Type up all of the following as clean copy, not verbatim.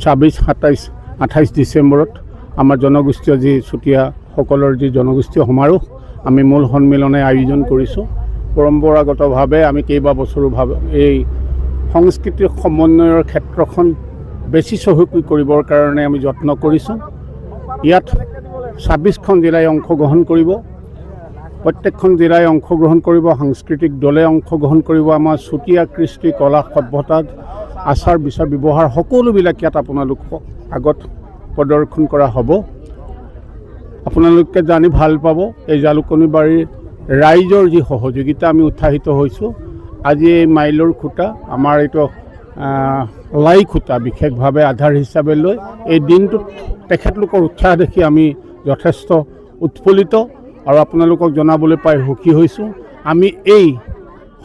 26-27-28 ডিচেম্বৰত আমাৰ জনগোষ্ঠীয় যি চুতীয়াসকলৰ যি জনগোষ্ঠীয় সমাৰোহ আমি মূল সন্মিলনে আয়োজন কৰিছোঁ। পৰম্পৰাগতভাৱে আমি কেইবা বছৰোভাৱে এই সংস্কৃতিৰ সমন্বয়ৰ ক্ষেত্ৰখন বেছি চহকী কৰিবৰ কাৰণে আমি যত্ন কৰিছোঁ। ইয়াত 26খন জিলাই অংশগ্ৰহণ কৰিব, প্ৰত্যেকখন জিলাই অংশগ্ৰহণ কৰিব, সাংস্কৃতিক দলে অংশগ্ৰহণ কৰিব। আমাৰ চুতীয়া কৃষ্টি কলা সভ্যতা আচাৰ বিচাৰ ব্যৱহাৰ সকলোবিলাক ইয়াত আপোনালোকক আগত প্ৰদৰ্শন কৰা হ'ব। আপোনালোকে জানি ভাল পাব এই জালুকনী বাৰীৰ ৰাইজৰ যি সহযোগিতা আমি উৎসাহিত হৈছোঁ। আজি এই মাইলৰ খুঁটা আমাৰ এইটো লাই খুঁটা বিশেষভাৱে আধাৰ হিচাপে লৈ এই দিনটোত তেখেতলোকৰ উৎসাহ দেখি আমি যথেষ্ট উৎফুল্লিত আৰু আপোনালোকক জনাবলৈ পাই সুখী হৈছোঁ। আমি এই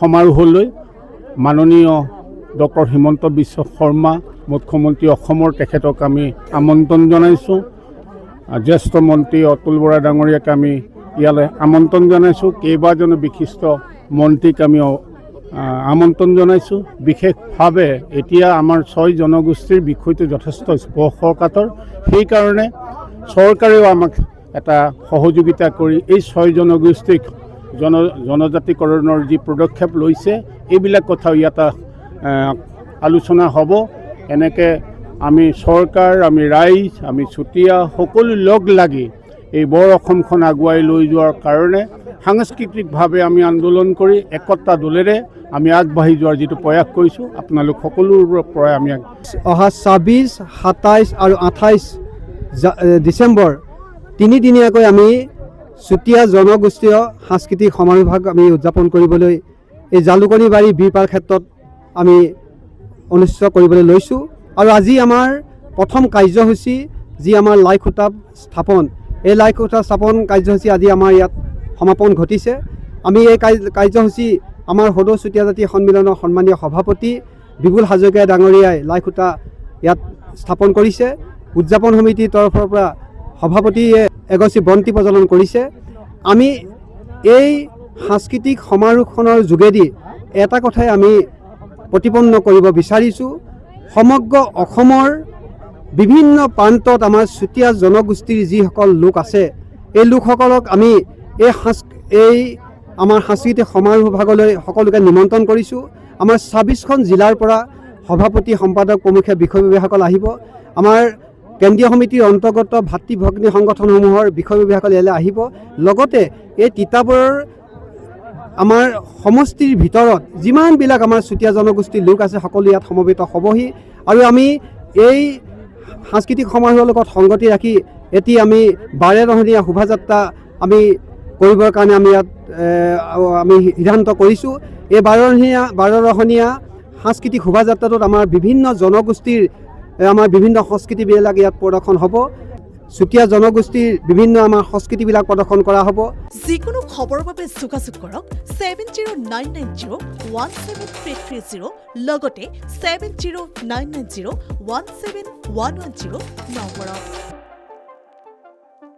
সমাৰোহলৈ মাননীয় ডক্টৰ হিমন্ত বিশ্ব শৰ্মা মুখ্যমন্ত্ৰী অসমৰ তেখেতক আমি আমন্ত্ৰণ জনাইছোঁ। জ্যেষ্ঠ মন্ত্ৰী অতুল বৰা ডাঙৰীয়াক আমি ইয়ালৈ আমন্ত্ৰণ জনাইছোঁ। কেইবাজনো বিশিষ্ট মন্ত্ৰীক আমি আমন্ত্ৰণ জনাইছোঁ। বিশেষভাৱে এতিয়া আমাৰ 6 জনগোষ্ঠীৰ বিষয়টো যথেষ্ট স্পৰ্শকাতৰ, সেইকাৰণে চৰকাৰেও আমাক এটা সহযোগিতা কৰি এই 6 জনগোষ্ঠীক জনজাতিকৰণৰ যি পদক্ষেপ লৈছে এইবিলাক কথাও ইয়াত আলোচনা হ'ব। এনেকৈ আমি চৰকাৰ, আমি ৰাইজ, আমি চুতীয়া সকলো লগ লাগি এই বৰ অসমখন আগুৱাই লৈ যোৱাৰ কাৰণে সাংস্কৃতিকভাৱে আমি আন্দোলন কৰি একতা দলেৰে আমি আগবাঢ়ি যোৱাৰ যিটো প্ৰয়াস কৰিছোঁ, আপোনালোক সকলোৰে পৰাই আমি অহা 26, 27 আৰু 28 ডিচেম্বৰ 3 দিনীয়াকৈ আমি চুতীয়া জনগোষ্ঠীয় সাংস্কৃতিক সমাৰোহভাগ আমি উদযাপন কৰিবলৈ এই জালুকনী বাৰী বীৰপাল ক্ষেত্ৰত আমি অনুষ্ঠিত কৰিবলৈ লৈছোঁ। আৰু আজি আমাৰ প্ৰথম কাৰ্যসূচী যি আমাৰ লাই খুঁটা স্থাপন, এই লাই খুঁটা স্থাপন কাৰ্যসূচী আজি আমাৰ ইয়াত সমাপন ঘটিছে। আমি এই কাৰ্যসূচী আমাৰ সদৌ চুতীয়া জাতি সন্মিলনৰ সন্মানীয় সভাপতি বিপুল হাজৰিকা ডাঙৰীয়াই লাই খুঁটা ইয়াত স্থাপন কৰিছে। উদযাপন সমিতিৰ তৰফৰ পৰা সভাপতিয়ে এগছি বন্তি প্ৰজ্বলন কৰিছে। আমি এই সাংস্কৃতিক সমাৰোহখনৰ যোগেদি এটা কথাই আমি প্ৰতিপন্ন কৰিব বিচাৰিছোঁ, সমগ্ৰ অসমৰ বিভিন্ন প্ৰান্তত আমাৰ চুতীয়া জনগোষ্ঠীৰ যিসকল লোক আছে এই লোকসকলক আমি এই আমাৰ সাংস্কৃতিক সমাৰোহভাগলৈ সকলোকে নিমন্ত্ৰণ কৰিছোঁ। আমাৰ 26খন জিলাৰ পৰা সভাপতি সম্পাদক প্ৰমুখ্যে বিষয়ববীয়াসকল আহিব। আমাৰ কেন্দ্ৰীয় সমিতিৰ অন্তৰ্গত ভাতৃ ভগ্নী সংগঠনসমূহৰ বিষয়ববীয়াসকল ইয়ালৈ আহিব। লগতে এই তিতাবৰৰ আমাৰ সমষ্টিৰ ভিতৰত যিমানবিলাক আমাৰ চুতীয়া জনগোষ্ঠীৰ লোক আছে সকলো ইয়াত সমবেত হ'বহি। আৰু আমি এই সাংস্কৃতিক সমাৰোহৰ লগত সংগতি ৰাখি এটি আমি 12 ৰহণীয়া শোভাযাত্ৰা আমি কৰিবৰ কাৰণে আমি ইয়াত আমি সিদ্ধান্ত কৰিছোঁ। এই 12 ৰহণীয়া সাংস্কৃতিক শোভাযাত্ৰাটোত আমাৰ বিভিন্ন জনগোষ্ঠীৰ আমাৰ বিভিন্ন সংস্কৃতিবিলাক ইয়াত প্ৰদৰ্শন হ'ব। চুতীয়া জনগোষ্ঠীৰ বিভিন্ন আমাৰ সংস্কৃতিবিলাক প্ৰদৰ্শন কৰা হ'ব। যিকোনো খবৰৰ বাবে যোগাযোগ কৰক 7099017330 লগতে 7099017110 নম্বৰত।